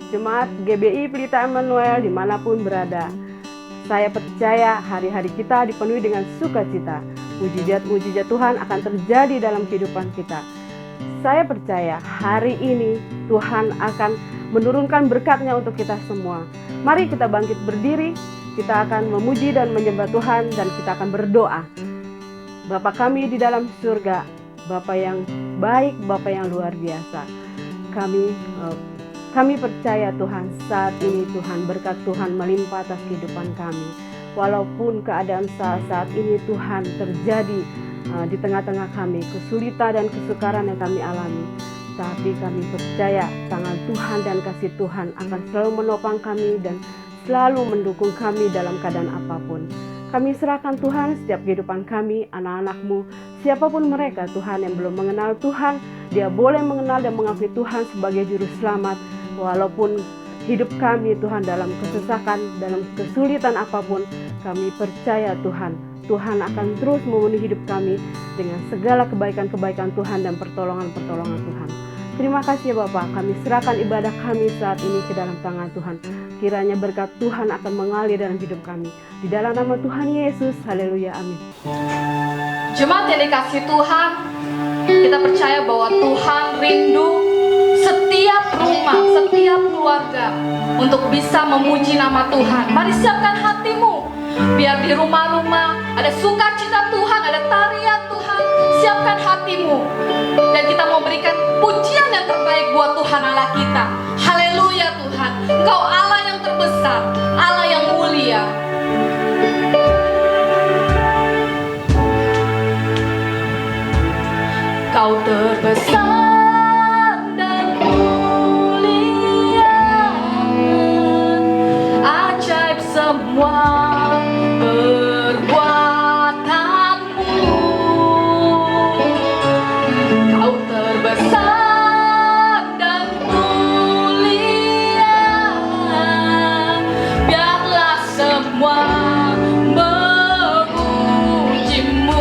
Jemaat GBI Pelita Emmanuel dimanapun berada. Saya percaya hari-hari kita dipenuhi dengan sukacita. Mujizat-mujizat Tuhan akan terjadi dalam kehidupan kita. Saya percaya hari ini Tuhan akan menurunkan berkat-Nya untuk kita semua. Mari kita bangkit berdiri, kita akan memuji dan menyembah Tuhan dan kita akan berdoa. Bapa kami di dalam surga, Bapa yang baik, Bapa yang luar biasa. Kami percaya Tuhan, saat ini Tuhan, berkat Tuhan melimpah atas kehidupan kami. Walaupun keadaan saat ini Tuhan terjadi di tengah-tengah kami, kesulitan dan kesukaran yang kami alami, tapi kami percaya tangan Tuhan dan kasih Tuhan akan selalu menopang kami dan selalu mendukung kami dalam keadaan apapun. Kami serahkan Tuhan setiap kehidupan kami, anak-anak-Mu, siapapun mereka Tuhan yang belum mengenal Tuhan, dia boleh mengenal dan mengakui Tuhan sebagai juru selamat. Walaupun hidup kami Tuhan dalam kesesakan, dalam kesulitan apapun, kami percaya Tuhan akan terus memenuhi hidup kami dengan segala kebaikan-kebaikan Tuhan dan pertolongan-pertolongan Tuhan. Terima kasih Bapak, kami serahkan ibadah kami saat ini ke dalam tangan Tuhan. Kiranya berkat Tuhan akan mengalir dalam hidup kami. Di dalam nama Tuhan Yesus, haleluya, amin. Jemaat yang dikasihi Tuhan, kita percaya bahwa Tuhan rindu setiap rumah, setiap keluarga untuk bisa memuji nama Tuhan. Mari siapkan hatimu, biar di rumah-rumah ada sukacita Tuhan, ada tarian Tuhan. Siapkan hatimu, dan kita mau berikan pujian yang terbaik buat Tuhan Allah kita. Haleluya Tuhan, Engkau Allah yang terbesar, Allah yang mulia. Kau terbesar dan mulia, ajaib semua perbuatanmu. Kau terbesar dan mulia, biarlah semua memujimu.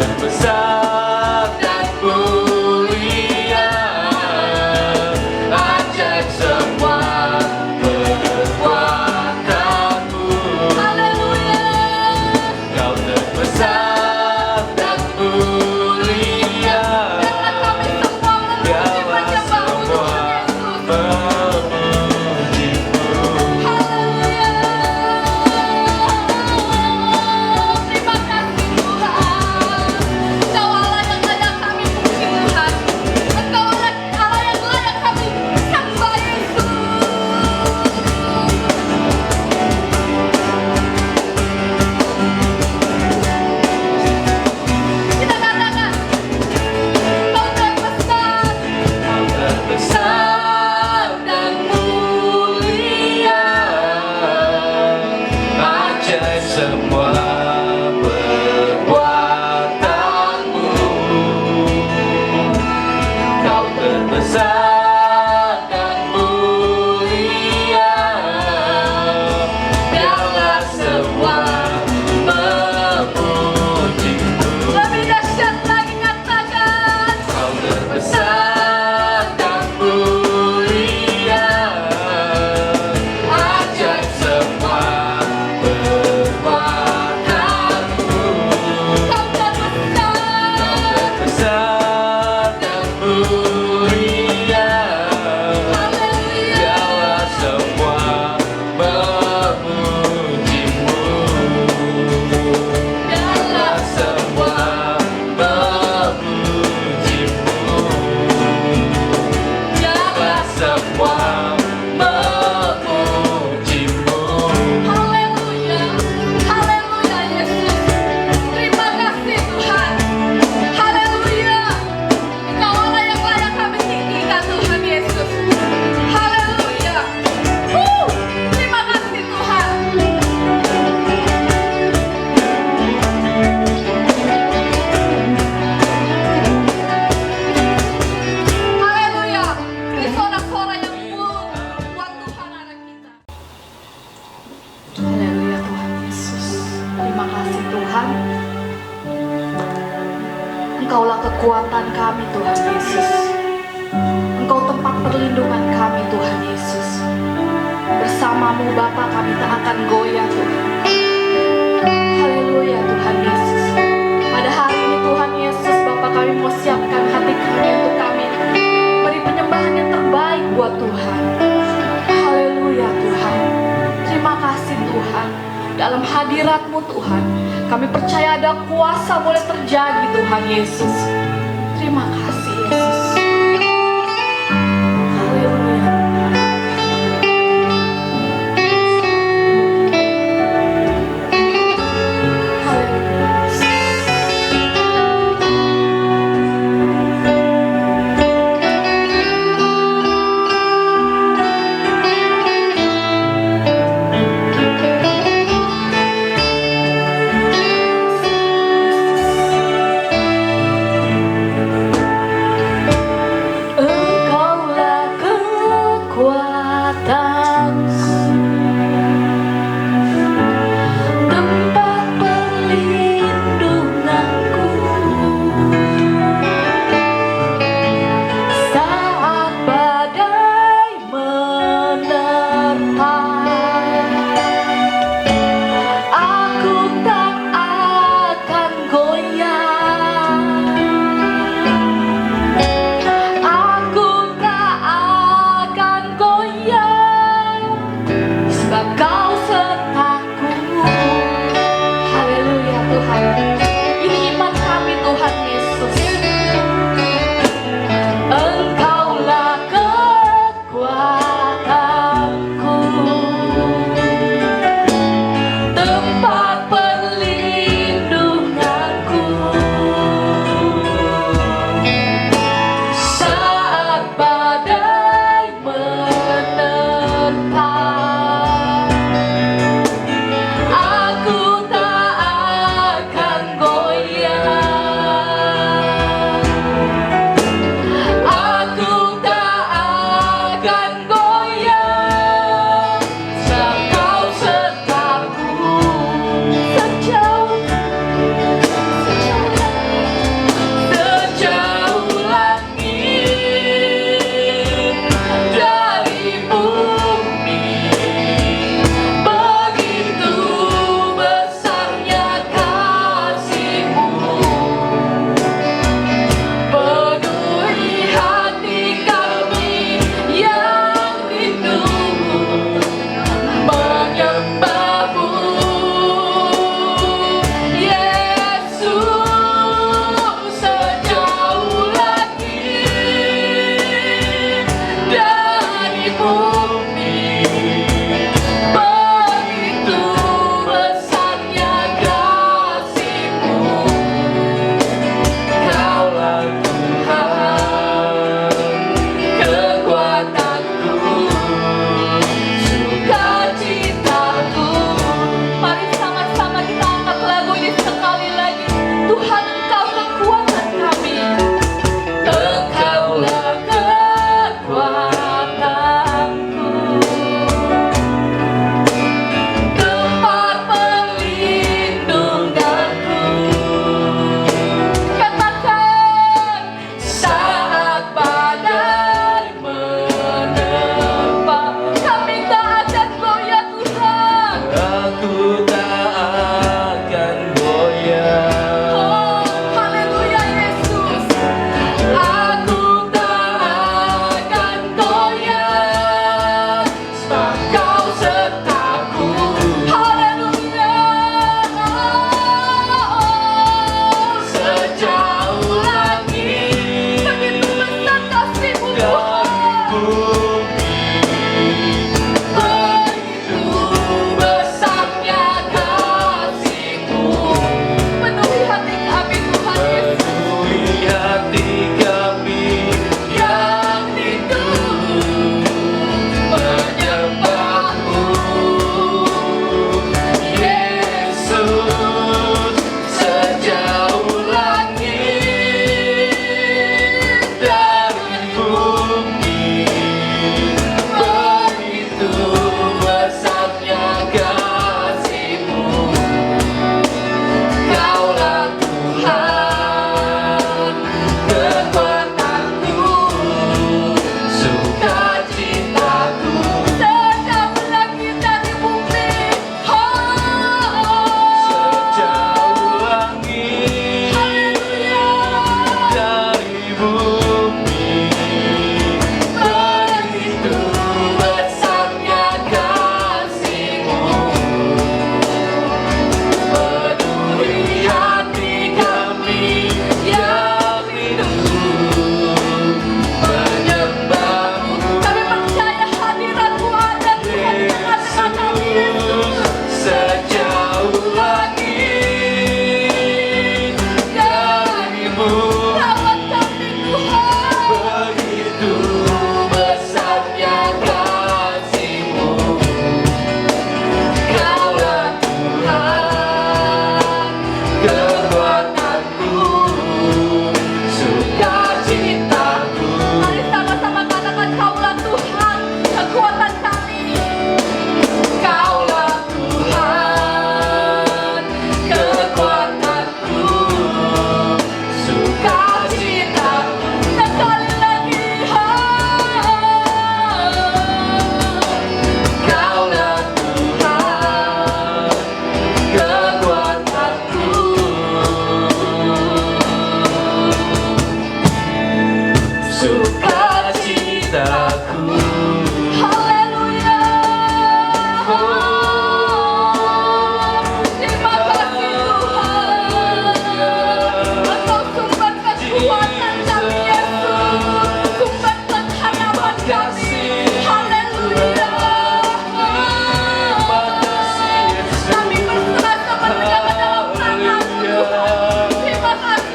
terbesar dan mulia, ajaib semua perbuatanmu. Haleluya. Kau terbesar dan mulia, Biarlah kami semua biarlah semua memujimu. Haleluya. Terima kasih Tuhan. Engkau Allah yang layak kami puji Tuhan. Engkau Allah yang layak kami sembah Yesus. Kita katakan, Kau terbesar. Kau terbesar dan mulia, ajaib semua perbuatanmu. Kau terbesar dan mulia, biarlah semua memujimu. Lebih dahsyat lagi katakan, Kau terbesar dan mulia, ajaib semua perbuatanmu. Kau terbesar. Besar dan mulia, Haleluya. biarlah semua memujimu. Biarlah semua memujimu. Biarlah semua memujimu. Haleluya. Haleluya Yesus. Terima kasih Tuhan. Haleluya. Engkau Allah yang layak kami tinggikan Tuhan Yesus. Haleluya. Terima kasih Tuhan. Haleluya. Ini sorak-sorai yang buat Tuhan anak kita. Haleluya Tuhan Yesus. Terima kasih Tuhan. Engkaulah kekuatan kami Tuhan Yesus. Engkau tempat perlindungan kami Tuhan Yesus. Bersamamu Bapa kami tak akan goyah Tuhan. Haleluya Tuhan Yesus. Pada hari ini Tuhan Yesus Bapa kami mau siapkan hati kami untuk kami beri penyembahan yang terbaik buat Tuhan. Haleluya Tuhan. Terima kasih Tuhan. Dalam hadirat-Mu Tuhan, kami percaya ada kuasa boleh terjadi Tuhan Yesus. Terima kasih Yesus. Haleluya.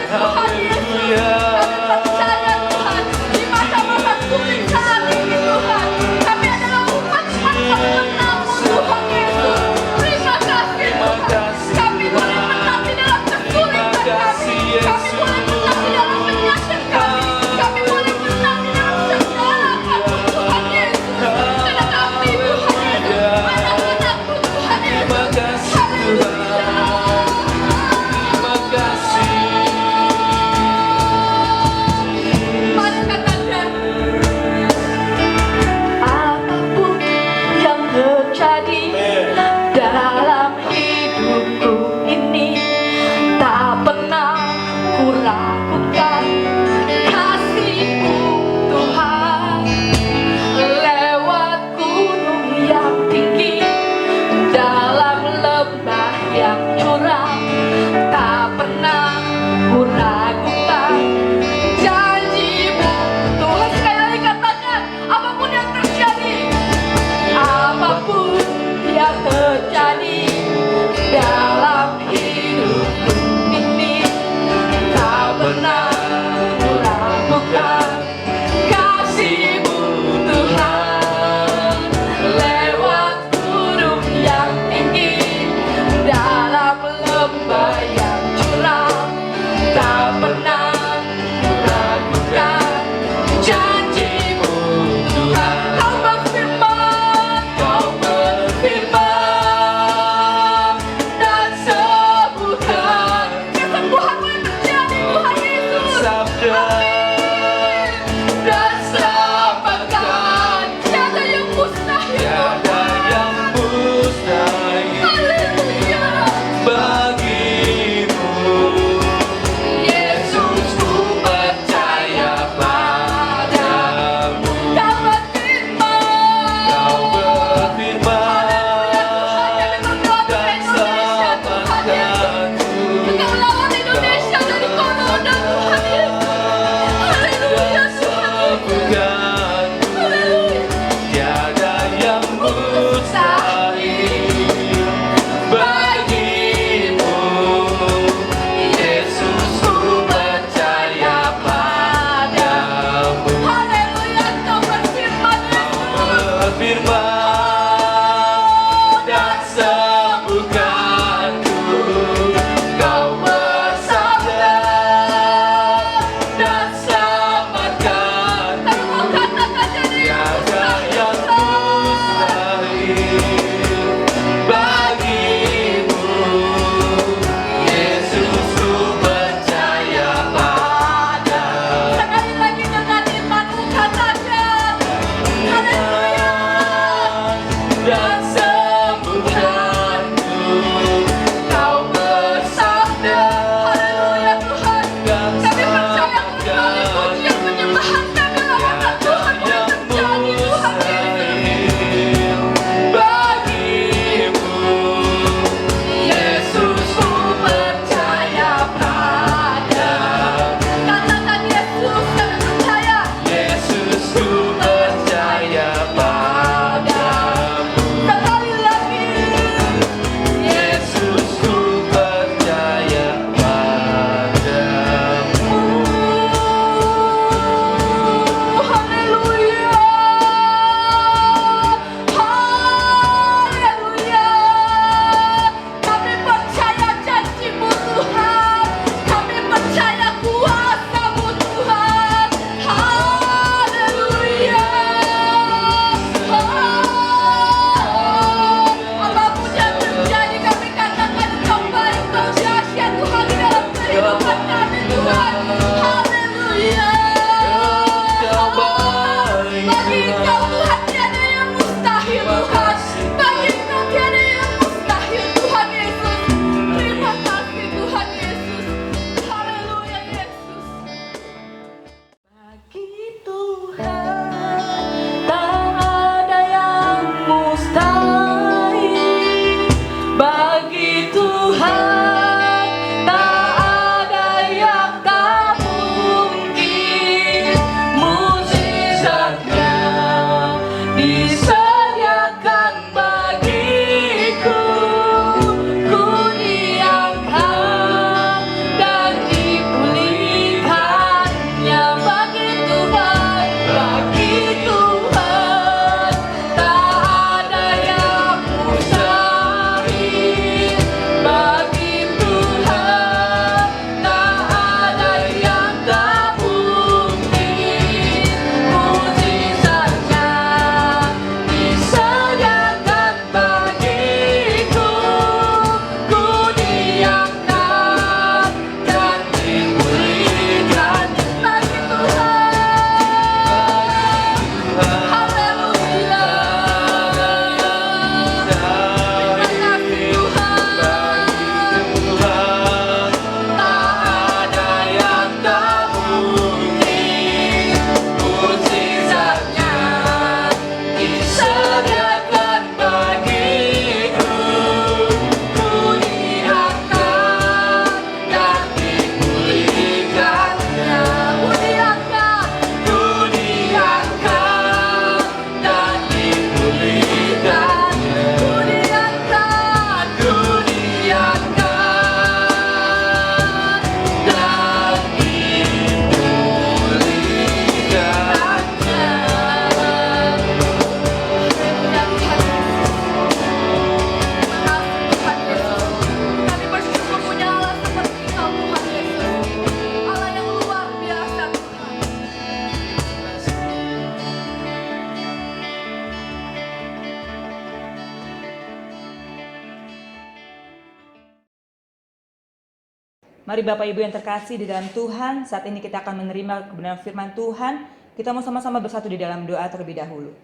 Tuhan Yesus. Kami percaya Tuhan, di masa-masa sulit saat ini Tuhan, kami adalah umat-umat pemenang-Mu Tuhan Yesus. Terima kasih Tuhan. Kami boleh menang di dalam kesulitan kami. Kami boleh menang di dalam penyakit kami. Kami boleh menang di dalam segala apapun Tuhan Yesus. Karena kami Tuhan Yesus, anak-anak-Mu Tuhan Yesus. Haleluya. Mari katakan, apapun yang terjadi dalam hidupku ini, tak pernah ku ragukan kasih-Mu Tuhan. Lewat gunung yang tinggi, dalam lembah yang curam, tak pernah ku ragukan janji-Mu Tuhan. Sekali lagi katakan, apapun yang terjadi, apapun yang terjadi dalam hidupku ini, tak pernah ku ragukan kasih-Mu Tuhan. Lewat gunung yang tinggi, dalam lembah yang curam, tak pernah ku ragukan janji-Mu Tuhan. Kau berfirman dan sembuhkan. Kesembuhan boleh terjadi Tuhan Yesus. Mari Bapak Ibu yang terkasih di dalam Tuhan, saat ini kita akan menerima kebenaran firman Tuhan. Kita mau sama-sama bersatu di dalam doa terlebih dahulu.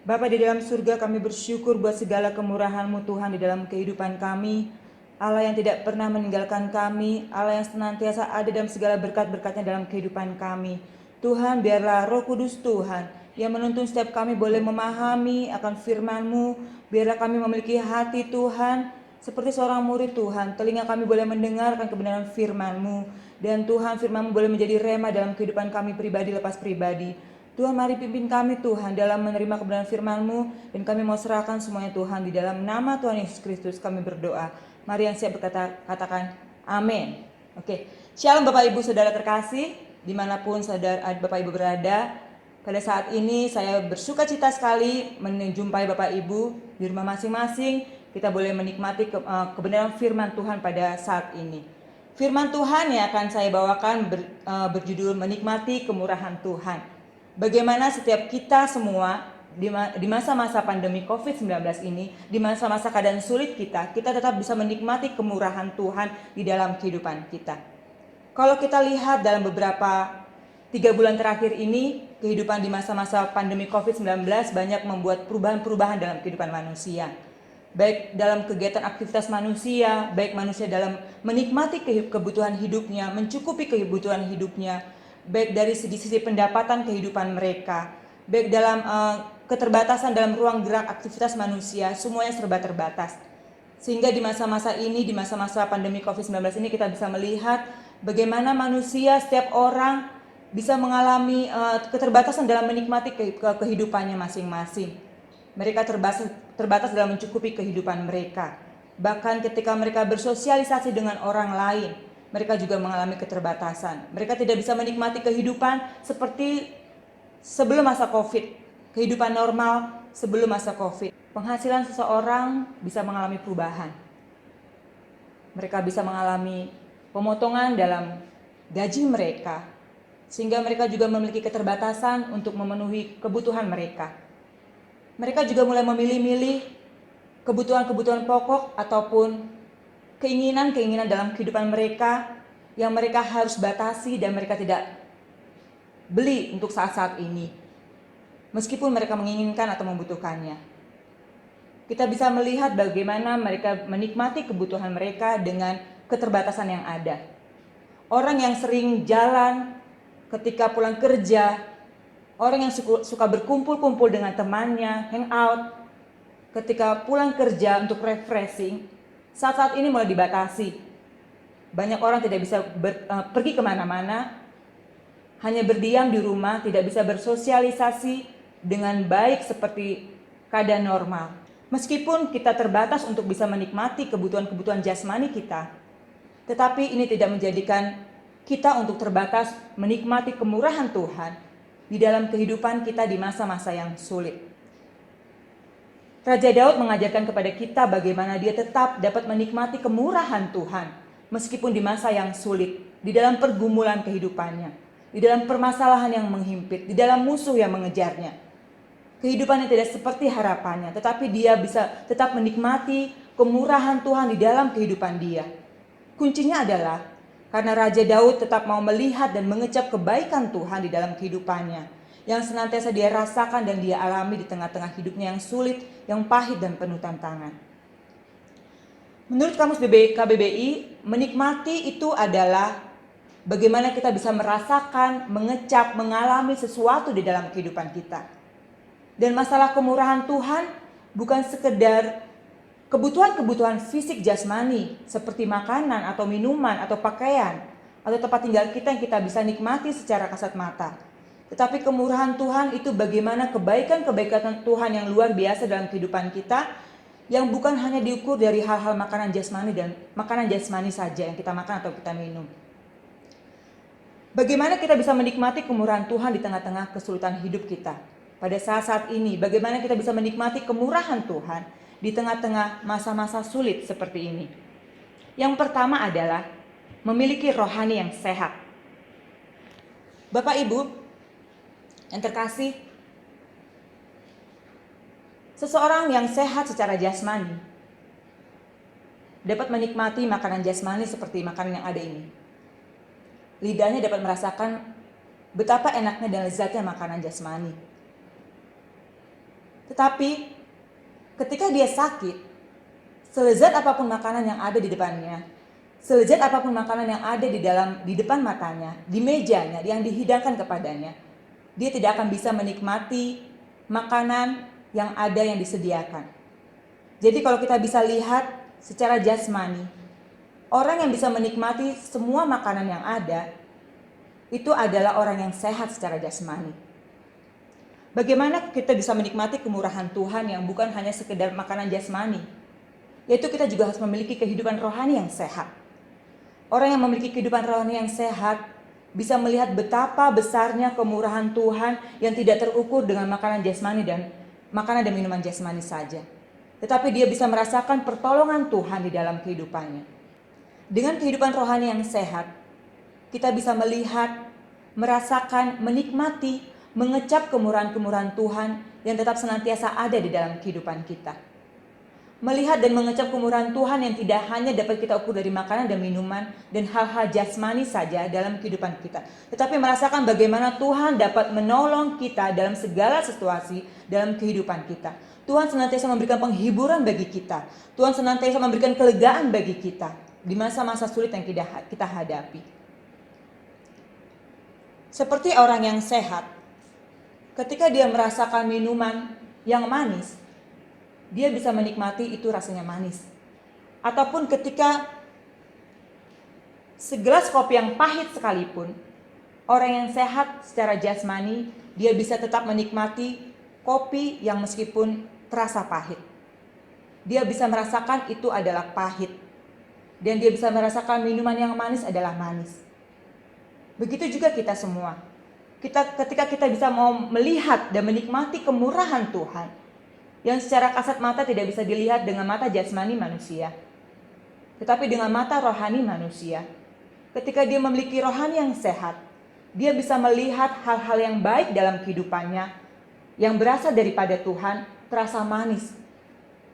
Bapa di dalam surga, kami bersyukur buat segala kemurahan-Mu Tuhan di dalam kehidupan kami. Allah yang tidak pernah meninggalkan kami, Allah yang senantiasa ada dalam segala berkat-berkat-Nya dalam kehidupan kami. Tuhan, biarlah Roh Kudus Tuhan yang menuntun setiap kami boleh memahami akan firman-Mu. Biarlah kami memiliki hati Tuhan seperti seorang murid Tuhan, telinga kami boleh mendengarkan kebenaran firman-Mu. Dan Tuhan, firman-Mu boleh menjadi rema dalam kehidupan kami pribadi lepas pribadi. Tuhan, mari pimpin kami Tuhan dalam menerima kebenaran firman-Mu. Dan kami mau serahkan semuanya Tuhan, di dalam nama Tuhan Yesus Kristus kami berdoa. Mari yang siap berkata, katakan amin. Oke, Shalom Bapak Ibu Saudara terkasih, dimanapun saudara Bapak Ibu berada. Pada saat ini saya bersuka cita sekali menjumpai Bapak Ibu di rumah masing-masing. Kita boleh menikmati kebenaran firman Tuhan pada saat ini. Firman Tuhan yang akan saya bawakan berjudul menikmati kemurahan Tuhan. Bagaimana setiap kita semua di masa-masa pandemi COVID-19 ini, di masa-masa keadaan sulit kita tetap bisa menikmati kemurahan Tuhan di dalam kehidupan kita. Kalau kita lihat dalam beberapa 3 bulan terakhir ini, kehidupan di masa-masa pandemi COVID-19 banyak membuat perubahan-perubahan dalam kehidupan manusia. Baik dalam kegiatan aktivitas manusia, baik manusia dalam menikmati kebutuhan hidupnya, mencukupi kebutuhan hidupnya, baik dari segi pendapatan kehidupan mereka, baik dalam keterbatasan dalam ruang gerak aktivitas manusia, semuanya serba terbatas. Sehingga di masa-masa ini, di masa-masa pandemi COVID-19 ini kita bisa melihat bagaimana manusia, setiap orang bisa mengalami keterbatasan dalam menikmati kehidupannya masing-masing. Mereka terbatas dalam mencukupi kehidupan mereka. Bahkan ketika mereka bersosialisasi dengan orang lain, mereka juga mengalami keterbatasan. Mereka tidak bisa menikmati kehidupan seperti sebelum masa COVID, kehidupan normal sebelum masa COVID. Penghasilan seseorang bisa mengalami perubahan. Mereka bisa mengalami pemotongan dalam gaji mereka, sehingga mereka juga memiliki keterbatasan untuk memenuhi kebutuhan mereka. Mereka juga mulai memilih-milih kebutuhan-kebutuhan pokok ataupun keinginan-keinginan dalam kehidupan mereka yang mereka harus batasi dan mereka tidak beli untuk saat-saat ini, meskipun mereka menginginkan atau membutuhkannya. Kita bisa melihat bagaimana mereka menikmati kebutuhan mereka dengan keterbatasan yang ada. Orang yang sering jalan ketika pulang kerja, orang yang suka berkumpul-kumpul dengan temannya, hangout, ketika pulang kerja untuk refreshing, saat-saat ini mulai dibatasi. Banyak orang tidak bisa pergi kemana-mana, hanya berdiam di rumah, tidak bisa bersosialisasi dengan baik seperti keadaan normal. Meskipun kita terbatas untuk bisa menikmati kebutuhan-kebutuhan jasmani kita, tetapi ini tidak menjadikan kita untuk terbatas menikmati kemurahan Tuhan di dalam kehidupan kita di masa-masa yang sulit. Raja Daud mengajarkan kepada kita bagaimana dia tetap dapat menikmati kemurahan Tuhan meskipun di masa yang sulit, di dalam pergumulan kehidupannya, di dalam permasalahan yang menghimpit, di dalam musuh yang mengejarnya. Kehidupannya tidak seperti harapannya, tetapi dia bisa tetap menikmati kemurahan Tuhan di dalam kehidupan dia. Kuncinya adalah karena Raja Daud tetap mau melihat dan mengecap kebaikan Tuhan di dalam kehidupannya, yang senantiasa dia rasakan dan dia alami di tengah-tengah hidupnya yang sulit, yang pahit dan penuh tantangan. Menurut Kamus KBBI, menikmati itu adalah bagaimana kita bisa merasakan, mengecap, mengalami sesuatu di dalam kehidupan kita. Dan masalah kemurahan Tuhan bukan sekedar kebutuhan-kebutuhan fisik jasmani seperti makanan atau minuman atau pakaian atau tempat tinggal kita yang kita bisa nikmati secara kasat mata. Tetapi kemurahan Tuhan itu bagaimana kebaikan-kebaikan Tuhan yang luar biasa dalam kehidupan kita, yang bukan hanya diukur dari hal-hal makanan jasmani saja yang kita makan atau kita minum. Bagaimana kita bisa menikmati kemurahan Tuhan di tengah-tengah kesulitan hidup kita. Pada saat-saat ini, bagaimana kita bisa menikmati kemurahan Tuhan di tengah-tengah masa-masa sulit seperti ini. Yang pertama adalah memiliki rohani yang sehat. Bapak Ibu yang terkasih, seseorang yang sehat secara jasmani dapat menikmati makanan jasmani seperti makanan yang ada ini. Lidahnya dapat merasakan betapa enaknya dan lezatnya makanan jasmani. Tetapi ketika dia sakit, selezat apapun makanan yang ada di depannya, selezat apapun makanan yang ada di depan matanya, di mejanya yang dihidangkan kepadanya, dia tidak akan bisa menikmati makanan yang ada yang disediakan. Jadi kalau kita bisa lihat secara jasmani, orang yang bisa menikmati semua makanan yang ada, itu adalah orang yang sehat secara jasmani. Bagaimana kita bisa menikmati kemurahan Tuhan yang bukan hanya sekedar makanan jasmani, yaitu kita juga harus memiliki kehidupan rohani yang sehat. Orang yang memiliki kehidupan rohani yang sehat bisa melihat betapa besarnya kemurahan Tuhan yang tidak terukur dengan makanan jasmani dan minuman jasmani saja. Tetapi dia bisa merasakan pertolongan Tuhan di dalam kehidupannya. Dengan kehidupan rohani yang sehat, kita bisa melihat, merasakan, menikmati, mengecap kemurahan-kemurahan Tuhan yang tetap senantiasa ada di dalam kehidupan kita. Melihat dan mengecap kemurahan Tuhan yang tidak hanya dapat kita ukur dari makanan dan minuman dan hal-hal jasmani saja dalam kehidupan kita, tetapi merasakan bagaimana Tuhan dapat menolong kita dalam segala situasi dalam kehidupan kita. Tuhan senantiasa memberikan penghiburan bagi kita. Tuhan senantiasa memberikan kelegaan bagi kita di masa-masa sulit yang kita hadapi. Seperti orang yang sehat, ketika dia merasakan minuman yang manis, dia bisa menikmati itu rasanya manis. Ataupun ketika segelas kopi yang pahit sekalipun, orang yang sehat secara jasmani, dia bisa tetap menikmati kopi yang meskipun terasa pahit. Dia bisa merasakan itu adalah pahit. Dan dia bisa merasakan minuman yang manis adalah manis. Begitu juga kita semua. Ketika kita bisa mau melihat dan menikmati kemurahan Tuhan yang secara kasat mata tidak bisa dilihat dengan mata jasmani manusia, tetapi dengan mata rohani manusia. Ketika dia memiliki rohani yang sehat, dia bisa melihat hal-hal yang baik dalam kehidupannya yang berasal daripada Tuhan terasa manis.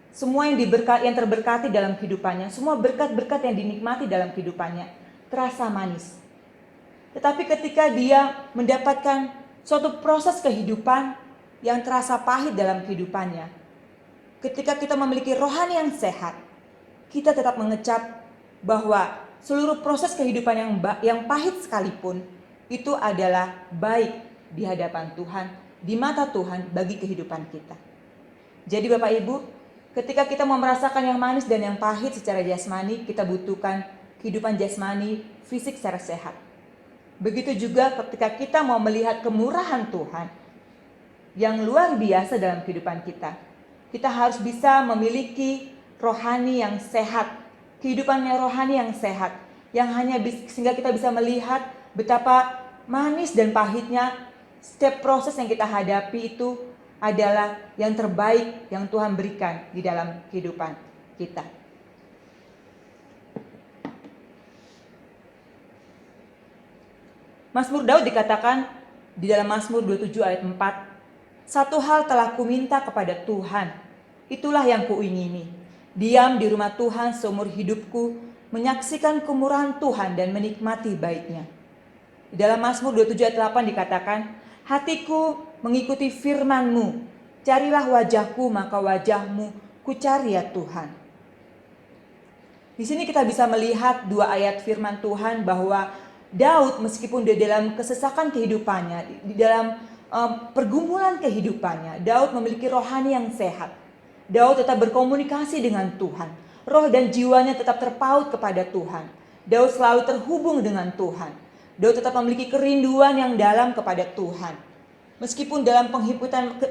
Semua yang terberkati dalam kehidupannya, semua berkat-berkat yang dinikmati dalam kehidupannya terasa manis. Tetapi ketika dia mendapatkan suatu proses kehidupan yang terasa pahit dalam kehidupannya, ketika kita memiliki rohani yang sehat, kita tetap mengecap bahwa seluruh proses kehidupan yang pahit sekalipun itu adalah baik di hadapan Tuhan, di mata Tuhan bagi kehidupan kita. Jadi Bapak Ibu, ketika kita mau merasakan yang manis dan yang pahit secara jasmani, kita butuhkan kehidupan jasmani fisik secara sehat. Begitu juga ketika kita mau melihat kemurahan Tuhan yang luar biasa dalam kehidupan kita, kita harus bisa memiliki rohani yang sehat, kehidupan rohani yang sehat, sehingga kita bisa melihat betapa manis dan pahitnya setiap proses yang kita hadapi itu adalah yang terbaik yang Tuhan berikan di dalam kehidupan kita. Mazmur Daud dikatakan di dalam Mazmur 27 ayat 4, "Satu hal telah kuminta kepada Tuhan, itulah yang kuingini, diam di rumah Tuhan seumur hidupku, menyaksikan kemurahan Tuhan dan menikmati baiknya." Di dalam Mazmur 27 ayat 8 dikatakan, "Hatiku mengikuti firman-Mu, carilah wajahku maka wajah-Mu kucari ya Tuhan." Di sini kita bisa melihat dua ayat firman Tuhan bahwa Daud meskipun di dalam kesesakan kehidupannya, di dalam pergumulan kehidupannya, Daud memiliki rohani yang sehat. Daud tetap berkomunikasi dengan Tuhan. Roh dan jiwanya tetap terpaut kepada Tuhan. Daud selalu terhubung dengan Tuhan. Daud tetap memiliki kerinduan yang dalam kepada Tuhan. Meskipun dalam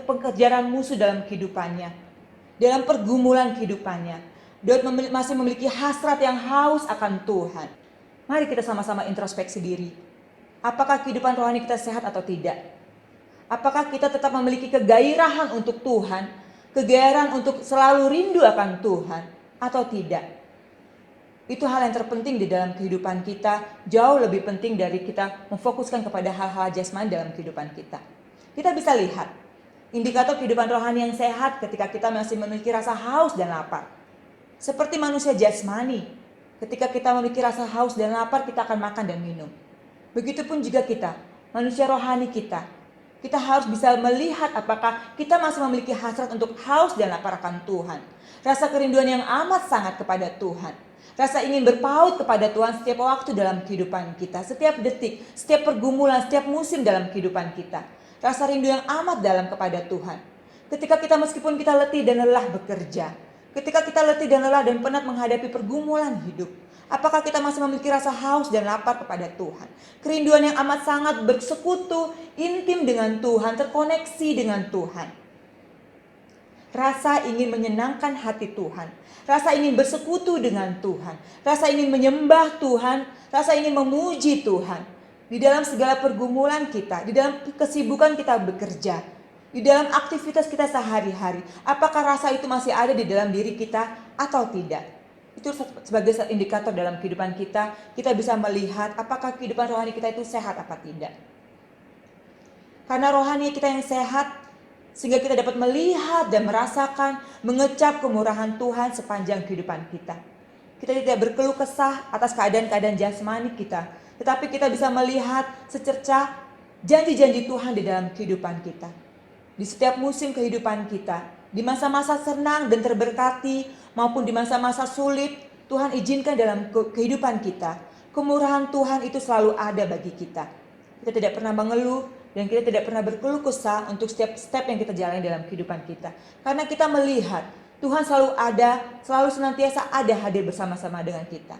pengejaran musuh dalam kehidupannya, dalam pergumulan kehidupannya, Daud masih memiliki hasrat yang haus akan Tuhan. Mari kita sama-sama introspeksi diri. Apakah kehidupan rohani kita sehat atau tidak? Apakah kita tetap memiliki kegairahan untuk Tuhan, kegairahan untuk selalu rindu akan Tuhan, atau tidak? Itu hal yang terpenting di dalam kehidupan kita, jauh lebih penting dari kita memfokuskan kepada hal-hal jasmani dalam kehidupan kita. Kita bisa lihat indikator kehidupan rohani yang sehat ketika kita masih memiliki rasa haus dan lapar. Seperti manusia jasmani, ketika kita memiliki rasa haus dan lapar, kita akan makan dan minum. Begitupun juga kita, manusia rohani kita. Kita harus bisa melihat apakah kita masih memiliki hasrat untuk haus dan lapar akan Tuhan. Rasa kerinduan yang amat sangat kepada Tuhan. Rasa ingin berpaut kepada Tuhan setiap waktu dalam kehidupan kita. Setiap detik, setiap pergumulan, setiap musim dalam kehidupan kita. Rasa rindu yang amat dalam kepada Tuhan. Ketika kita meskipun kita letih dan lelah bekerja. Ketika kita letih dan lelah dan penat menghadapi pergumulan hidup, apakah kita masih memiliki rasa haus dan lapar kepada Tuhan? Kerinduan yang amat sangat bersekutu, intim dengan Tuhan, terkoneksi dengan Tuhan. Rasa ingin menyenangkan hati Tuhan, rasa ingin bersekutu dengan Tuhan, rasa ingin menyembah Tuhan, rasa ingin memuji Tuhan. Di dalam segala pergumulan kita, di dalam kesibukan kita bekerja, di dalam aktivitas kita sehari-hari, apakah rasa itu masih ada di dalam diri kita atau tidak? Itu sebagai indikator dalam kehidupan kita, kita bisa melihat apakah kehidupan rohani kita itu sehat apa tidak. Karena rohani kita yang sehat, sehingga kita dapat melihat dan merasakan, mengecap kemurahan Tuhan sepanjang kehidupan kita. Kita tidak berkeluh kesah atas keadaan-keadaan jasmani kita, tetapi kita bisa melihat secerca janji-janji Tuhan di dalam kehidupan kita. Di setiap musim kehidupan kita, di masa-masa senang dan terberkati maupun di masa-masa sulit, Tuhan izinkan dalam kehidupan kita. Kemurahan Tuhan itu selalu ada bagi kita. Kita tidak pernah mengeluh dan kita tidak pernah berkeluh kesah untuk setiap step yang kita jalani dalam kehidupan kita. Karena kita melihat Tuhan selalu ada, selalu senantiasa ada hadir bersama-sama dengan kita.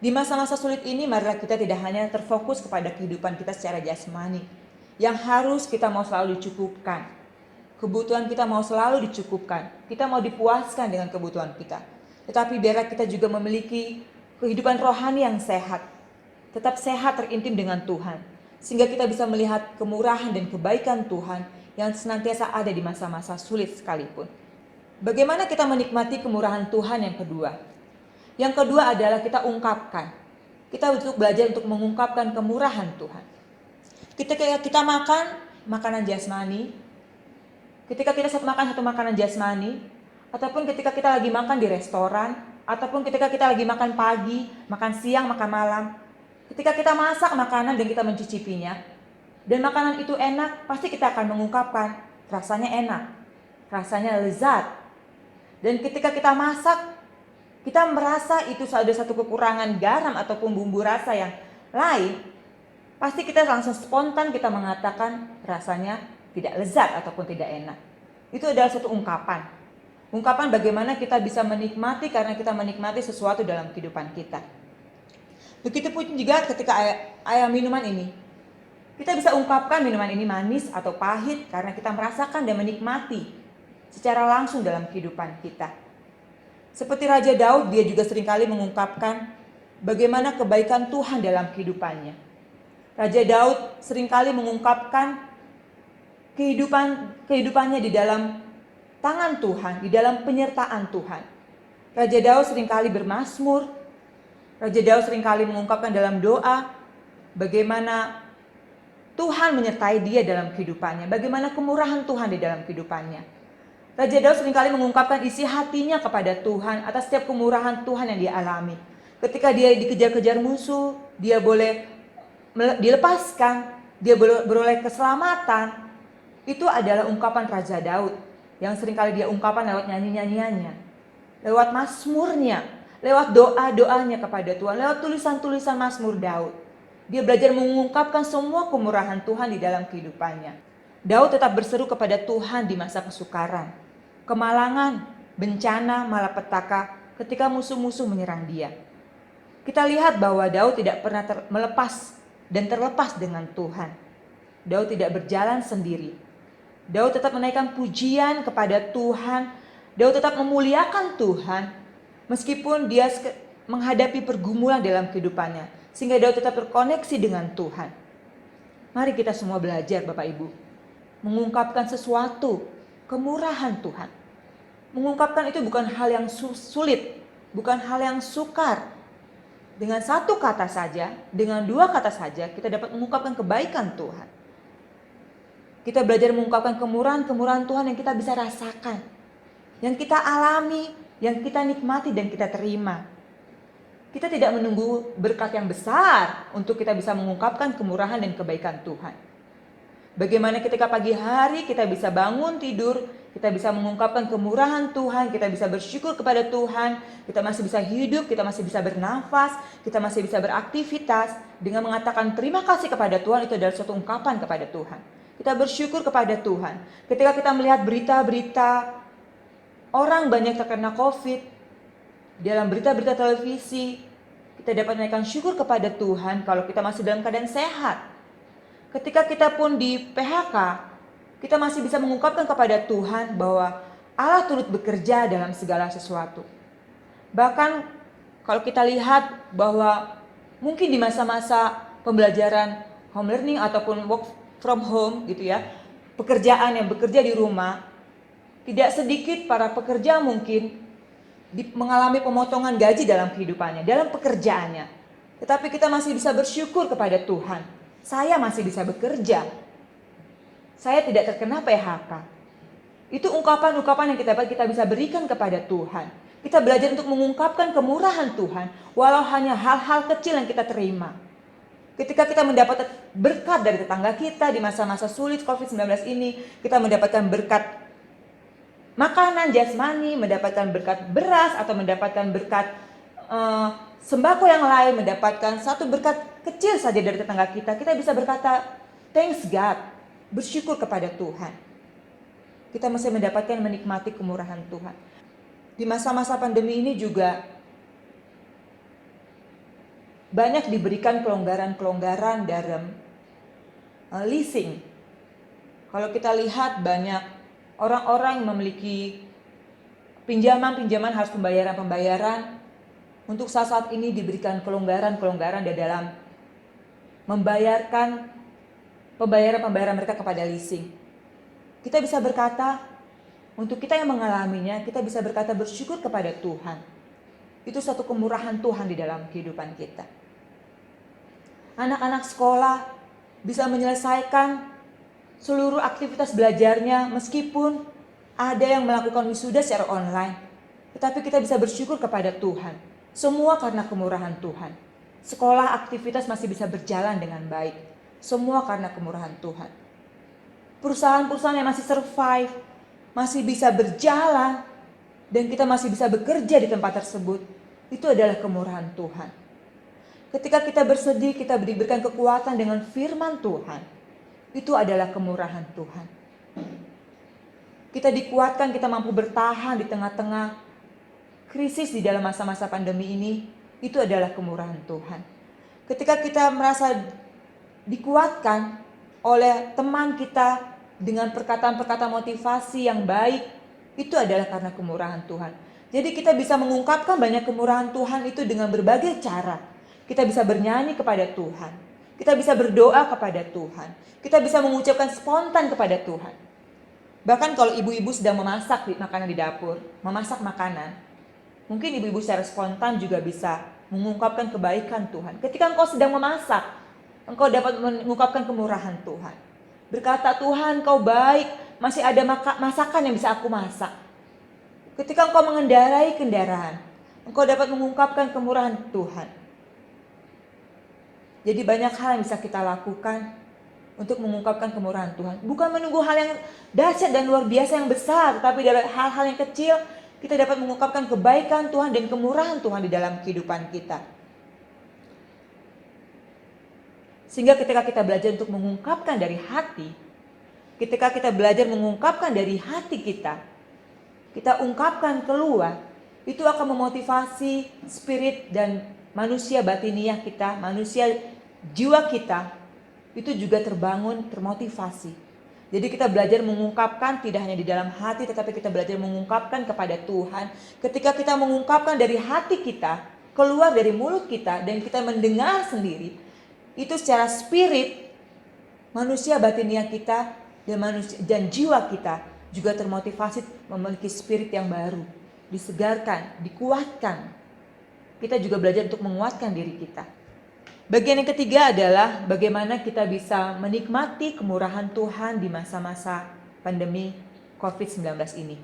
Di masa-masa sulit ini, marilah kita tidak hanya terfokus kepada kehidupan kita secara jasmani, yang harus kita mau selalu dicukupkan. Kebutuhan kita mau selalu dicukupkan. Kita mau dipuaskan dengan kebutuhan kita. Tetapi biarlah kita juga memiliki kehidupan rohani yang sehat. Tetap sehat terintim dengan Tuhan. Sehingga kita bisa melihat kemurahan dan kebaikan Tuhan yang senantiasa ada di masa-masa sulit sekalipun. Bagaimana kita menikmati kemurahan Tuhan yang kedua? Yang kedua adalah kita ungkapkan. Kita untuk belajar untuk mengungkapkan kemurahan Tuhan. Ketika kita makan makanan jasmani, ketika kita makan satu makanan jasmani, ataupun ketika kita lagi makan di restoran, ataupun ketika kita lagi makan pagi, makan siang, makan malam, ketika kita masak makanan dan kita mencicipinya, dan makanan itu enak, pasti kita akan mengungkapkan rasanya enak, rasanya lezat. Dan ketika kita masak, kita merasa itu ada satu kekurangan garam ataupun bumbu rasa yang lain, pasti kita langsung spontan kita mengatakan rasanya tidak lezat ataupun tidak enak. Itu adalah satu ungkapan. Ungkapan bagaimana kita bisa menikmati karena kita menikmati sesuatu dalam kehidupan kita. Begitupun juga ketika minuman ini. Kita bisa ungkapkan minuman ini manis atau pahit karena kita merasakan dan menikmati secara langsung dalam kehidupan kita. Seperti Raja Daud, dia juga seringkali mengungkapkan bagaimana kebaikan Tuhan dalam kehidupannya. Raja Daud seringkali mengungkapkan kehidupannya di dalam tangan Tuhan, di dalam penyertaan Tuhan. Raja Daud seringkali bermazmur. Raja Daud seringkali mengungkapkan dalam doa bagaimana Tuhan menyertai dia dalam kehidupannya, bagaimana kemurahan Tuhan di dalam kehidupannya. Raja Daud seringkali mengungkapkan isi hatinya kepada Tuhan atas setiap kemurahan Tuhan yang dia alami. Ketika dia dikejar-kejar musuh, dia boleh dilepaskan, dia beroleh keselamatan. Itu adalah ungkapan Raja Daud yang seringkali dia ungkapkan lewat nyanyi-nyanyiannya, lewat mazmurnya, lewat doa-doanya kepada Tuhan, lewat tulisan-tulisan mazmur Daud. Dia belajar mengungkapkan semua kemurahan Tuhan di dalam kehidupannya. Daud tetap berseru kepada Tuhan di masa kesukaran, kemalangan, bencana, malapetaka ketika musuh-musuh menyerang dia. Kita lihat bahwa Daud tidak pernah melepas dan terlepas dengan Tuhan. Daud tidak berjalan sendiri. Daud tetap menaikkan pujian kepada Tuhan. Daud tetap memuliakan Tuhan meskipun dia menghadapi pergumulan dalam kehidupannya, sehingga Daud tetap terkoneksi dengan Tuhan. Mari kita semua belajar Bapak Ibu, mengungkapkan sesuatu, kemurahan Tuhan. Mengungkapkan itu bukan hal yang sulit, bukan hal yang sukar. Dengan satu kata saja, dengan dua kata saja, kita dapat mengungkapkan kebaikan Tuhan. Kita belajar mengungkapkan kemurahan-kemurahan Tuhan yang kita bisa rasakan. yang kita alami, yang kita nikmati dan kita terima. Kita tidak menunggu berkat yang besar untuk kita bisa mengungkapkan kemurahan dan kebaikan Tuhan. Bagaimana ketika pagi hari kita bisa bangun tidur, kita bisa mengungkapkan kemurahan Tuhan, kita bisa bersyukur kepada Tuhan, kita masih bisa hidup, kita masih bisa bernafas, kita masih bisa beraktivitas dengan mengatakan terima kasih kepada Tuhan. Itu adalah suatu ungkapan kepada Tuhan. Kita bersyukur kepada Tuhan. Ketika kita melihat berita-berita orang banyak terkena COVID, dalam berita-berita televisi, kita dapat menaikkan syukur kepada Tuhan kalau kita masih dalam keadaan sehat. Ketika kita pun di PHK, kita masih bisa mengungkapkan kepada Tuhan bahwa Allah turut bekerja dalam segala sesuatu. Bahkan kalau kita lihat bahwa mungkin di masa-masa pembelajaran home learning ataupun work from home gitu ya, pekerjaan yang bekerja di rumah, tidak sedikit para pekerja mungkin mengalami pemotongan gaji dalam kehidupannya, dalam pekerjaannya. Tetapi kita masih bisa bersyukur kepada Tuhan. Saya masih bisa bekerja. Saya tidak terkena PHK. Itu ungkapan-ungkapan yang kita bisa berikan kepada Tuhan. Kita belajar untuk mengungkapkan kemurahan Tuhan, walau hanya hal-hal kecil yang kita terima. Ketika kita mendapat berkat dari tetangga kita di masa-masa sulit COVID-19 ini, kita mendapatkan berkat makanan jasmani, mendapatkan berkat beras atau mendapatkan berkat sembako yang lain, mendapatkan satu berkat kecil saja dari tetangga kita, kita bisa berkata thanks God, bersyukur kepada Tuhan. Kita masih mendapatkan menikmati kemurahan Tuhan. Di masa-masa pandemi ini juga banyak diberikan kelonggaran-kelonggaran dalam leasing. Kalau kita lihat banyak orang-orang yang memiliki pinjaman-pinjaman harus pembayaran-pembayaran. Untuk saat ini diberikan kelonggaran-kelonggaran di dalam membayarkan pembayaran-pembayaran mereka kepada leasing. Kita bisa berkata, untuk kita yang mengalaminya, kita bisa berkata bersyukur kepada Tuhan. Itu satu kemurahan Tuhan di dalam kehidupan kita. Anak-anak sekolah bisa menyelesaikan seluruh aktivitas belajarnya meskipun ada yang melakukan wisuda secara online. Tetapi kita bisa bersyukur kepada Tuhan. Semua karena kemurahan Tuhan. Sekolah, aktivitas masih bisa berjalan dengan baik. Semua karena kemurahan Tuhan. Perusahaan-perusahaan yang masih survive, masih bisa berjalan, dan kita masih bisa bekerja di tempat tersebut. Itu adalah kemurahan Tuhan. Ketika kita bersedih, kita diberikan kekuatan dengan firman Tuhan. Itu adalah kemurahan Tuhan. Kita dikuatkan, kita mampu bertahan di tengah-tengah krisis di dalam masa-masa pandemi ini, itu adalah kemurahan Tuhan. Ketika kita merasa dikuatkan oleh teman kita dengan perkataan-perkataan motivasi yang baik, itu adalah karena kemurahan Tuhan. Jadi kita bisa mengungkapkan banyak kemurahan Tuhan itu dengan berbagai cara. Kita bisa bernyanyi kepada Tuhan. Kita bisa berdoa kepada Tuhan. Kita bisa mengucapkan spontan kepada Tuhan. Bahkan kalau ibu-ibu sedang memasak makanan di dapur, memasak makanan, mungkin ibu-ibu secara spontan juga bisa mengungkapkan kebaikan Tuhan. Ketika engkau sedang memasak, engkau dapat mengungkapkan kemurahan Tuhan. Berkata, Tuhan kau baik, masih ada masakan yang bisa aku masak. Ketika engkau mengendarai kendaraan, engkau dapat mengungkapkan kemurahan Tuhan. Jadi banyak hal yang bisa kita lakukan untuk mengungkapkan kemurahan Tuhan. Bukan menunggu hal yang dahsyat dan luar biasa yang besar, tetapi dari hal-hal yang kecil, kita dapat mengungkapkan kebaikan Tuhan dan kemurahan Tuhan di dalam kehidupan kita. Sehingga ketika kita belajar untuk mengungkapkan dari hati, ketika kita belajar mengungkapkan dari hati kita ungkapkan keluar, itu akan memotivasi spirit dan manusia batiniah kita, manusia jiwa kita, itu juga terbangun, termotivasi. Jadi kita belajar mengungkapkan tidak hanya di dalam hati, tetapi kita belajar mengungkapkan kepada Tuhan. Ketika kita mengungkapkan dari hati kita, keluar dari mulut kita, dan kita mendengar sendiri, itu secara spirit, manusia batiniah kita dan jiwa kita juga termotivasi memiliki spirit yang baru. Disegarkan, dikuatkan. Kita juga belajar untuk menguatkan diri kita. Bagian yang ketiga adalah bagaimana kita bisa menikmati kemurahan Tuhan di masa-masa pandemi COVID-19 ini.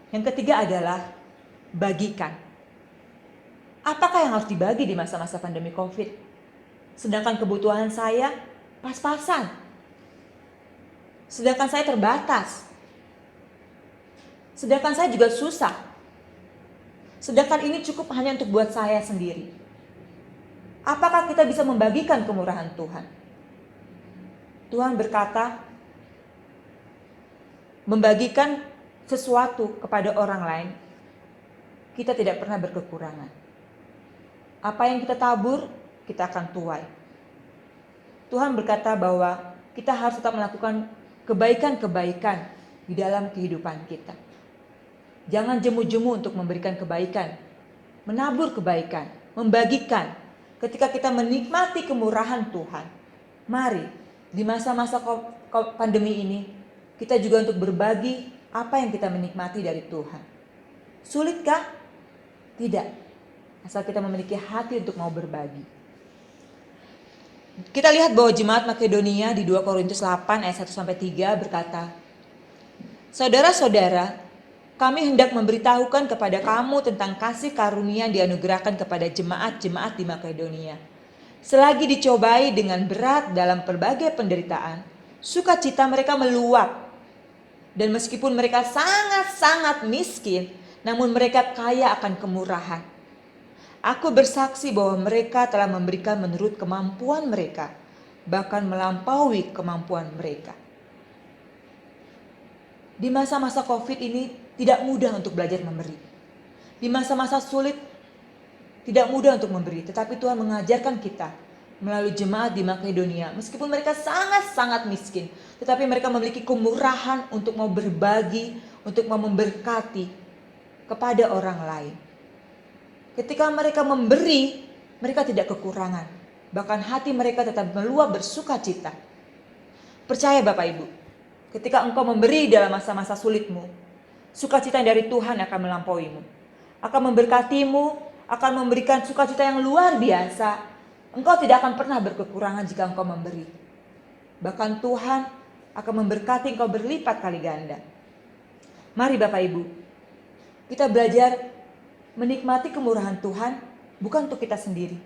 Yang ketiga adalah bagikan. Apakah yang harus dibagi di masa-masa pandemi COVID? Sedangkan kebutuhan saya pas-pasan. Sedangkan saya terbatas. Sedangkan saya juga susah. Sedangkan ini cukup hanya untuk buat saya sendiri. Apakah kita bisa membagikan kemurahan Tuhan? Tuhan berkata, membagikan sesuatu kepada orang lain, kita tidak pernah berkekurangan. Apa yang kita tabur, kita akan tuai. Tuhan berkata bahwa kita harus tetap melakukan kebaikan-kebaikan di dalam kehidupan kita. Jangan jemu-jemu untuk memberikan kebaikan, menabur kebaikan, membagikan. Ketika kita menikmati kemurahan Tuhan, mari di masa-masa pandemi ini, kita juga untuk berbagi apa yang kita menikmati dari Tuhan. Sulitkah? Tidak. Asal kita memiliki hati untuk mau berbagi. Kita lihat bahwa jemaat Makedonia di 2 Korintus 8 ayat 1-3 berkata, "Saudara-saudara, kami hendak memberitahukan kepada kamu tentang kasih karunia yang dianugerahkan kepada jemaat-jemaat di Makedonia. Selagi dicobai dengan berat dalam berbagai penderitaan, sukacita mereka meluap. Dan meskipun mereka sangat-sangat miskin, namun mereka kaya akan kemurahan. Aku bersaksi bahwa mereka telah memberikan menurut kemampuan mereka, bahkan melampaui kemampuan mereka." Di masa-masa COVID ini tidak mudah untuk belajar memberi. Di masa-masa sulit tidak mudah untuk memberi, tetapi Tuhan mengajarkan kita melalui jemaat di Makedonia, meskipun mereka sangat-sangat miskin, tetapi mereka memiliki kemurahan untuk mau berbagi, untuk mau memberkati kepada orang lain. Ketika mereka memberi, mereka tidak kekurangan. Bahkan hati mereka tetap meluap bersukacita. Percaya Bapak Ibu, ketika engkau memberi dalam masa-masa sulitmu, sukacita dari Tuhan akan melampauimu. Akan memberkatimu, akan memberikan sukacita yang luar biasa. Engkau tidak akan pernah berkekurangan jika engkau memberi. Bahkan Tuhan akan memberkati engkau berlipat kali ganda. Mari Bapak Ibu, kita belajar menikmati kemurahan Tuhan bukan untuk kita sendiri,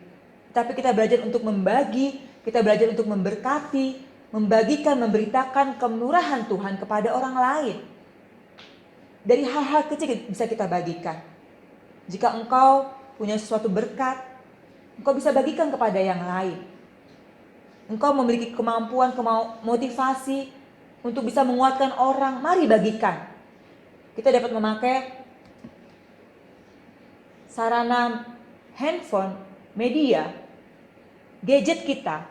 tapi kita belajar untuk membagi, kita belajar untuk memberkati, membagikan, memberitakan kemurahan Tuhan kepada orang lain. Dari hal-hal kecil bisa kita bagikan. Jika engkau punya sesuatu berkat, engkau bisa bagikan kepada yang lain. Engkau memiliki kemampuan, motivasi untuk bisa menguatkan orang, mari bagikan. Kita dapat memakai sarana handphone, media, gadget kita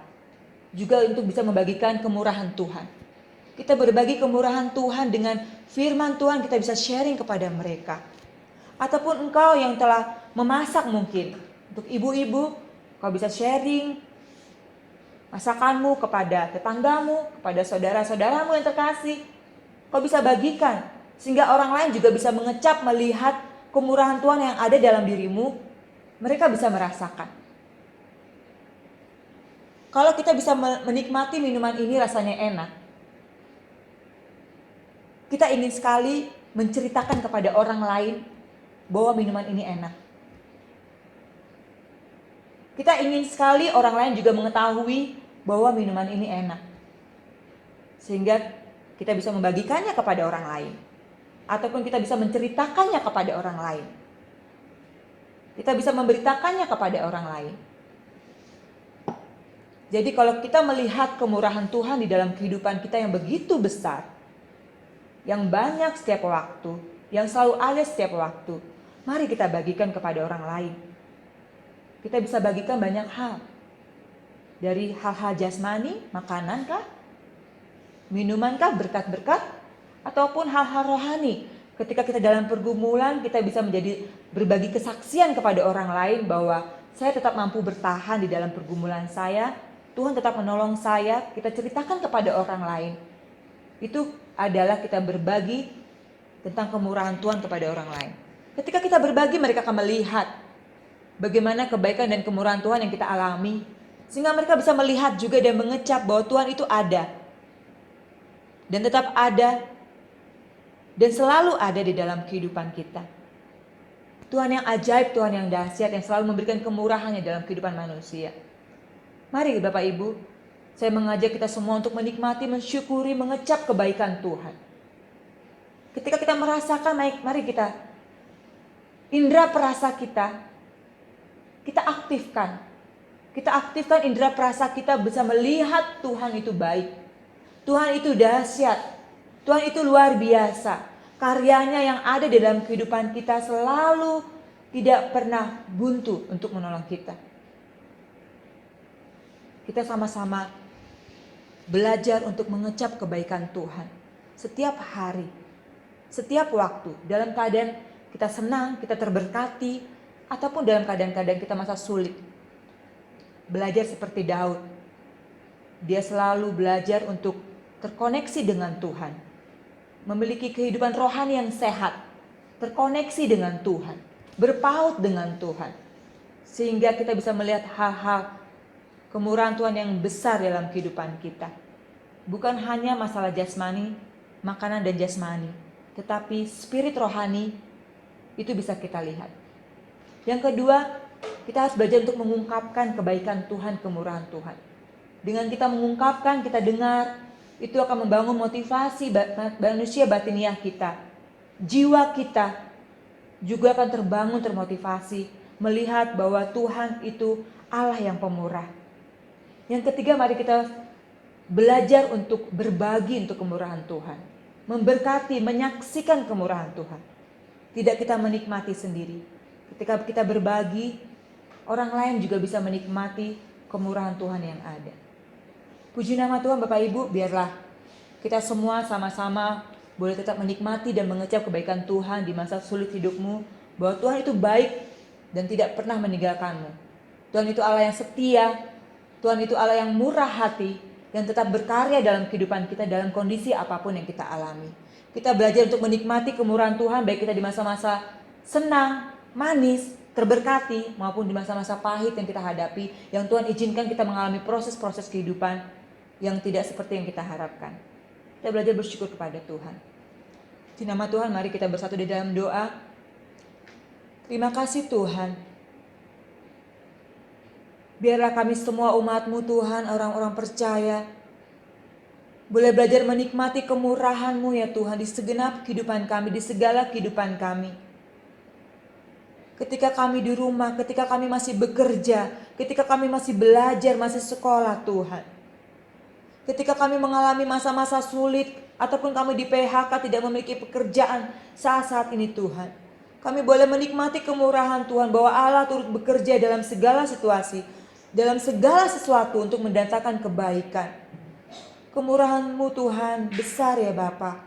juga untuk bisa membagikan kemurahan Tuhan. Kita berbagi kemurahan Tuhan dengan firman Tuhan, kita bisa sharing kepada mereka. Ataupun engkau yang telah memasak mungkin, untuk ibu-ibu, kau bisa sharing masakanmu kepada tetanggamu, kepada saudara-saudaramu yang terkasih. Kau bisa bagikan, sehingga orang lain juga bisa mengecap melihat kemurahan Tuhan yang ada dalam dirimu, mereka bisa merasakan. Kalau kita bisa menikmati minuman ini rasanya enak, kita ingin sekali menceritakan kepada orang lain bahwa minuman ini enak. Kita ingin sekali orang lain juga mengetahui bahwa minuman ini enak. Sehingga kita bisa membagikannya kepada orang lain. Ataupun kita bisa menceritakannya kepada orang lain. Kita bisa memberitakannya kepada orang lain. Jadi kalau kita melihat kemurahan Tuhan di dalam kehidupan kita yang begitu besar, yang banyak setiap waktu, yang selalu ada setiap waktu, mari kita bagikan kepada orang lain. Kita bisa bagikan banyak hal. Dari hal-hal jasmani, makanan kah? Minuman kah? Berkat-berkat? Ataupun hal-hal rohani. Ketika kita dalam pergumulan, kita bisa menjadi berbagi kesaksian kepada orang lain bahwa saya tetap mampu bertahan di dalam pergumulan saya. Tuhan tetap menolong saya. Kita ceritakan kepada orang lain. Itu adalah kita berbagi tentang kemurahan Tuhan kepada orang lain. Ketika kita berbagi, mereka akan melihat bagaimana kebaikan dan kemurahan Tuhan yang kita alami. Sehingga mereka bisa melihat juga dan mengecap bahwa Tuhan itu ada. Dan tetap ada dan selalu ada di dalam kehidupan kita. Tuhan yang ajaib, Tuhan yang dahsyat, yang selalu memberikan kemurahannya dalam kehidupan manusia. Mari Bapak Ibu, saya mengajak kita semua untuk menikmati, mensyukuri, mengecap kebaikan Tuhan. Ketika kita merasakan, mari kita, indera perasa kita aktifkan. Kita aktifkan indera perasa kita bisa melihat Tuhan itu baik. Tuhan itu dahsyat. Tuhan itu luar biasa. Karyanya yang ada di dalam kehidupan kita selalu tidak pernah buntu untuk menolong kita. Kita sama-sama belajar untuk mengecap kebaikan Tuhan. Setiap hari, setiap waktu, dalam keadaan kita senang, kita terberkati, ataupun dalam keadaan-keadaan kita masa sulit. Belajar seperti Daud. Dia selalu belajar untuk terkoneksi dengan Tuhan. Memiliki kehidupan rohani yang sehat, terkoneksi dengan Tuhan, berpaut dengan Tuhan, sehingga kita bisa melihat hal-hal kemurahan Tuhan yang besar dalam kehidupan kita. Bukan hanya masalah jasmani, makanan dan jasmani, tetapi spirit rohani itu bisa kita lihat. Yang kedua, kita harus belajar untuk mengungkapkan kebaikan Tuhan, kemurahan Tuhan. Dengan kita mengungkapkan, kita dengar, itu akan membangun motivasi manusia batiniah kita. Jiwa kita juga akan terbangun, termotivasi melihat bahwa Tuhan itu Allah yang pemurah. Yang ketiga, mari kita belajar untuk berbagi untuk kemurahan Tuhan. Memberkati, menyaksikan kemurahan Tuhan. Tidak kita menikmati sendiri. Ketika kita berbagi, orang lain juga bisa menikmati kemurahan Tuhan yang ada. Puji nama Tuhan Bapak Ibu, biarlah kita semua sama-sama boleh tetap menikmati dan mengecap kebaikan Tuhan di masa sulit hidupmu. Bahwa Tuhan itu baik dan tidak pernah meninggalkanmu. Tuhan itu Allah yang setia, Tuhan itu Allah yang murah hati, yang tetap berkarya dalam kehidupan kita dalam kondisi apapun yang kita alami. Kita belajar untuk menikmati kemurahan Tuhan baik kita di masa-masa senang, manis, terberkati, maupun di masa-masa pahit yang kita hadapi, yang Tuhan izinkan kita mengalami proses-proses kehidupan yang tidak seperti yang kita harapkan. Kita belajar bersyukur kepada Tuhan. Di nama Tuhan, mari kita bersatu di dalam doa. Terima kasih Tuhan. Biarlah kami semua umat-Mu Tuhan, orang-orang percaya, boleh belajar menikmati kemurahan-Mu ya Tuhan di segenap kehidupan kami, di segala kehidupan kami. Ketika kami di rumah, ketika kami masih bekerja, ketika kami masih belajar, masih sekolah Tuhan. Ketika kami mengalami masa-masa sulit, ataupun kami di PHK tidak memiliki pekerjaan saat-saat ini Tuhan. Kami boleh menikmati kemurahan Tuhan bahwa Allah turut bekerja dalam segala situasi, dalam segala sesuatu untuk mendatangkan kebaikan. Kemurahan-Mu Tuhan besar ya Bapa.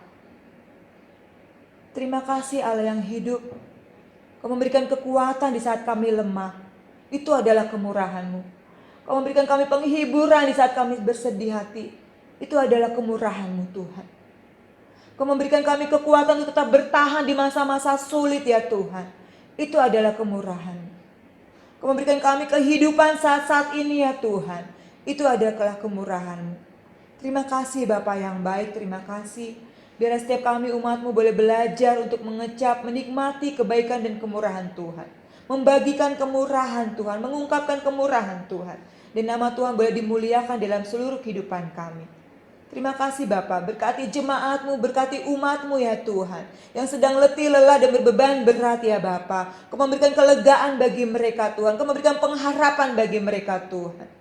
Terima kasih Allah yang hidup. Kau memberikan kekuatan di saat kami lemah. Itu adalah kemurahan-Mu. Kau memberikan kami penghiburan di saat kami bersedih hati. Itu adalah kemurahan-Mu Tuhan. Kau memberikan kami kekuatan untuk tetap bertahan di masa-masa sulit ya Tuhan. Itu adalah kemurahan-Mu. Kau memberikan kami kehidupan saat-saat ini ya Tuhan. Itu adalah kemurahan-Mu. Terima kasih Bapa yang baik, terima kasih. Biar setiap kami umat-Mu boleh belajar untuk mengecap, menikmati kebaikan dan kemurahan Tuhan. Membagikan kemurahan Tuhan, mengungkapkan kemurahan Tuhan. Dan nama Tuhan boleh dimuliakan dalam seluruh kehidupan kami. Terima kasih Bapa, berkati jemaat-Mu, berkati umat-Mu ya Tuhan. Yang sedang letih, lelah dan berbeban berat ya Bapa. Kau memberikan kelegaan bagi mereka Tuhan, Kau memberikan pengharapan bagi mereka Tuhan.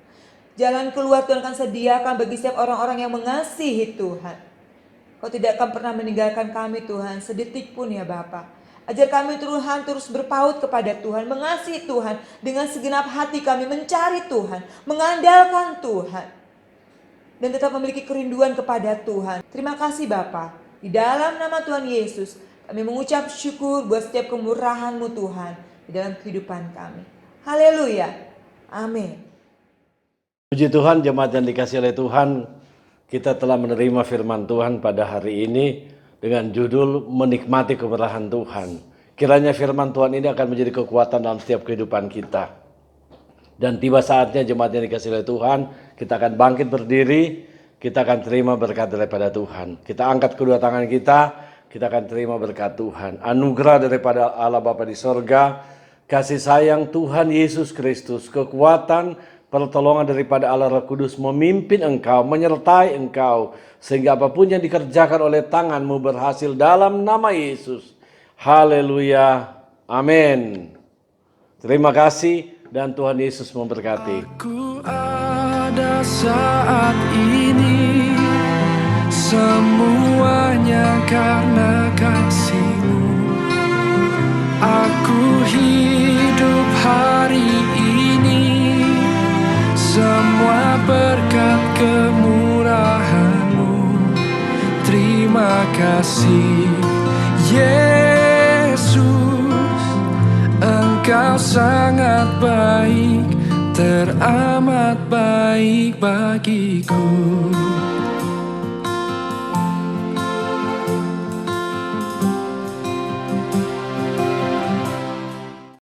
Jalan keluar Tuhan akan sediakan bagi setiap orang-orang yang mengasihi Tuhan. Kau tidak akan pernah meninggalkan kami Tuhan, sedetik pun ya Bapa. Ajar kami Tuhan terus berpaut kepada Tuhan, mengasihi Tuhan dengan segenap hati kami, mencari Tuhan, mengandalkan Tuhan, dan tetap memiliki kerinduan kepada Tuhan. Terima kasih Bapa. Di dalam nama Tuhan Yesus, kami mengucap syukur buat setiap kemurahan-Mu Tuhan di dalam kehidupan kami. Haleluya. Amin. Puji Tuhan, jemaat yang dikasihi oleh Tuhan, kita telah menerima firman Tuhan pada hari ini dengan judul menikmati kemurahan Tuhan. Kiranya firman Tuhan ini akan menjadi kekuatan dalam setiap kehidupan kita. Dan tiba saatnya jemaat yang dikasihi oleh Tuhan, kita akan bangkit berdiri, kita akan terima berkat daripada Tuhan. Kita angkat kedua tangan kita kita akan terima berkat Tuhan. Anugerah daripada Allah Bapa di sorga, kasih sayang Tuhan Yesus Kristus, kekuatan, pertolongan daripada Allah Roh Kudus memimpin engkau, menyertai engkau, sehingga apapun yang dikerjakan oleh tanganmu berhasil dalam nama Yesus. Haleluya. Amin. Terima kasih dan Tuhan Yesus memberkati. Aku ada saat ini, semuanya karena kasih-Mu. Aku hidup hari ini, semua berkat kemurahan-Mu. Terima kasih Yesus, Engkau sangat baik, teramat baik bagiku.